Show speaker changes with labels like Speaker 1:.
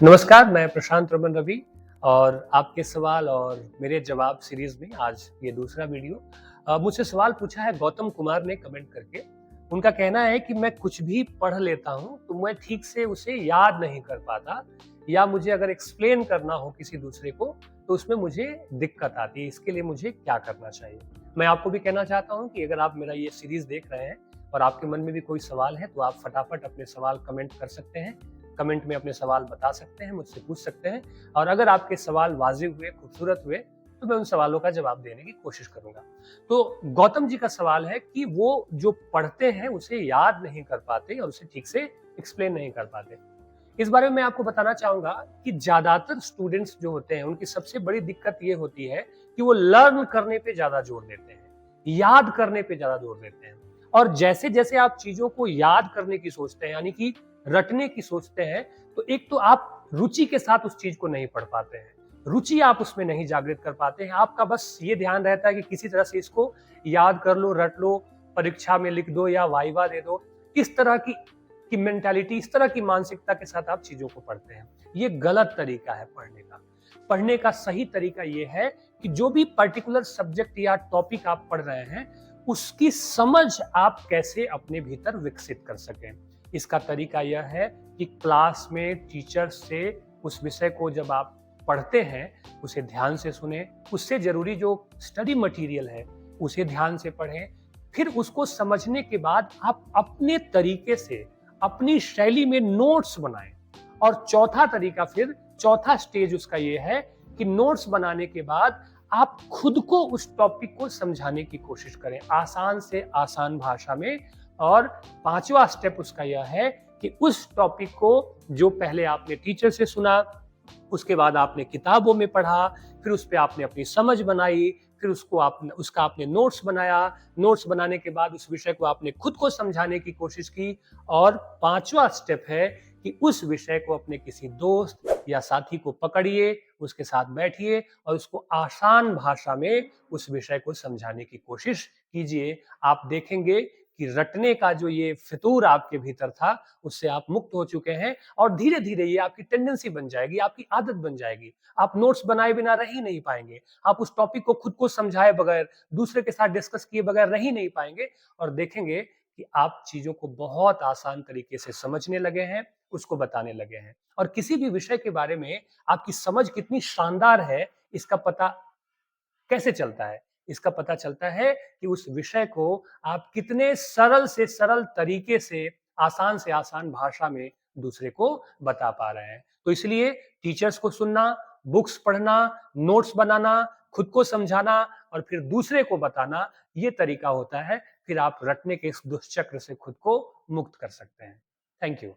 Speaker 1: नमस्कार, मैं प्रशांत रमन रवि और आपके सवाल और मेरे जवाब सीरीज में आज ये दूसरा वीडियो। मुझसे सवाल पूछा है गौतम कुमार ने कमेंट करके। उनका कहना है कि मैं कुछ भी पढ़ लेता हूँ तो मैं ठीक से उसे याद नहीं कर पाता, या मुझे अगर एक्सप्लेन करना हो किसी दूसरे को तो उसमें मुझे दिक्कत आती है। इसके लिए मुझे क्या करना चाहिए? मैं आपको भी कहना चाहता हूँ कि अगर आप मेरा ये सीरीज देख रहे हैं और आपके मन में भी कोई सवाल है तो आप फटाफट अपने सवाल कमेंट कर सकते हैं। कमेंट में अपने सवाल बता सकते हैं, मुझसे पूछ सकते हैं, और अगर आपके सवाल वाजिब हुए, खूबसूरत हुए, तो मैं उन सवालों का जवाब देने की कोशिश करूंगा। तो गौतम जी का सवाल है कि वो जो पढ़ते हैं उसे याद नहीं कर पाते और उसे ठीक से एक्सप्लेन नहीं कर पाते। इस बारे में मैं आपको बताना चाहूंगा कि ज्यादातर स्टूडेंट्स जो होते हैं उनकी सबसे बड़ी दिक्कत ये होती है कि वो लर्न करने पे ज्यादा जोर देते हैं, याद करने पे ज्यादा जोर देते हैं। और जैसे जैसे आप चीजों को याद करने की सोचते हैं, यानी कि रटने की सोचते हैं, तो एक तो आप रुचि के साथ उस चीज को नहीं पढ़ पाते हैं, रुचि आप उसमें नहीं जागृत कर पाते हैं। आपका बस ये ध्यान रहता है कि किसी तरह से इसको याद कर लो, रट लो, परीक्षा में लिख दो या वाइवा दे दो। इस तरह की मेंटालिटी, इस तरह की मानसिकता के साथ आप चीजों को पढ़ते हैं। ये गलत तरीका है पढ़ने का। पढ़ने का सही तरीका ये है कि जो भी पर्टिकुलर सब्जेक्ट या टॉपिक आप पढ़ रहे हैं उसकी समझ आप कैसे अपने भीतर विकसित कर सकें। इसका तरीका यह है कि क्लास में टीचर से उस विषय को जब आप पढ़ते हैं उसे ध्यान से सुने, उससे जरूरी जो स्टडी मटेरियल है उसे ध्यान से पढ़ें। फिर उसको समझने के बाद आप अपने तरीके से, अपनी शैली में नोट्स बनाएं। और चौथा तरीका, फिर चौथा स्टेज उसका ये है कि नोट्स बनाने के बाद आप खुद को उस टॉपिक को समझाने की कोशिश करें आसान से आसान भाषा में। और पांचवा स्टेप उसका यह है कि उस टॉपिक को जो पहले आपने टीचर से सुना, उसके बाद आपने किताबों में पढ़ा, फिर उस पर आपने अपनी समझ बनाई, फिर उसका आपने नोट्स बनाया। नोट्स बनाने के बाद उस विषय को आपने खुद को समझाने की कोशिश की। और पांचवा स्टेप है कि उस विषय को अपने किसी दोस्त या साथी को पकड़िए, उसके साथ बैठिए और उसको आसान भाषा में उस विषय को समझाने की कोशिश कीजिए। आप देखेंगे कि रटने का जो ये फितूर आपके भीतर था उससे आप मुक्त हो चुके हैं, और धीरे धीरे ये आपकी टेंडेंसी बन जाएगी, आपकी आदत बन जाएगी। आप नोट्स बनाए बिना रह ही नहीं पाएंगे, आप उस टॉपिक को खुद को समझाए बगैर, दूसरे के साथ डिस्कस किए बगैर रह ही नहीं पाएंगे। और देखेंगे कि आप चीजों को बहुत आसान तरीके से समझने लगे हैं, उसको बताने लगे हैं। और किसी भी विषय के बारे में आपकी समझ कितनी शानदार है, इसका पता कैसे चलता है? इसका पता चलता है कि उस विषय को आप कितने सरल से सरल तरीके से आसान भाषा में दूसरे को बता पा रहे हैं। तो इसलिए टीचर्स को सुनना, बुक्स पढ़ना, नोट्स बनाना, खुद को समझाना और फिर दूसरे को बताना, ये तरीका होता है। फिर आप रटने के इस दुष्चक्र से खुद को मुक्त कर सकते हैं। Thank you.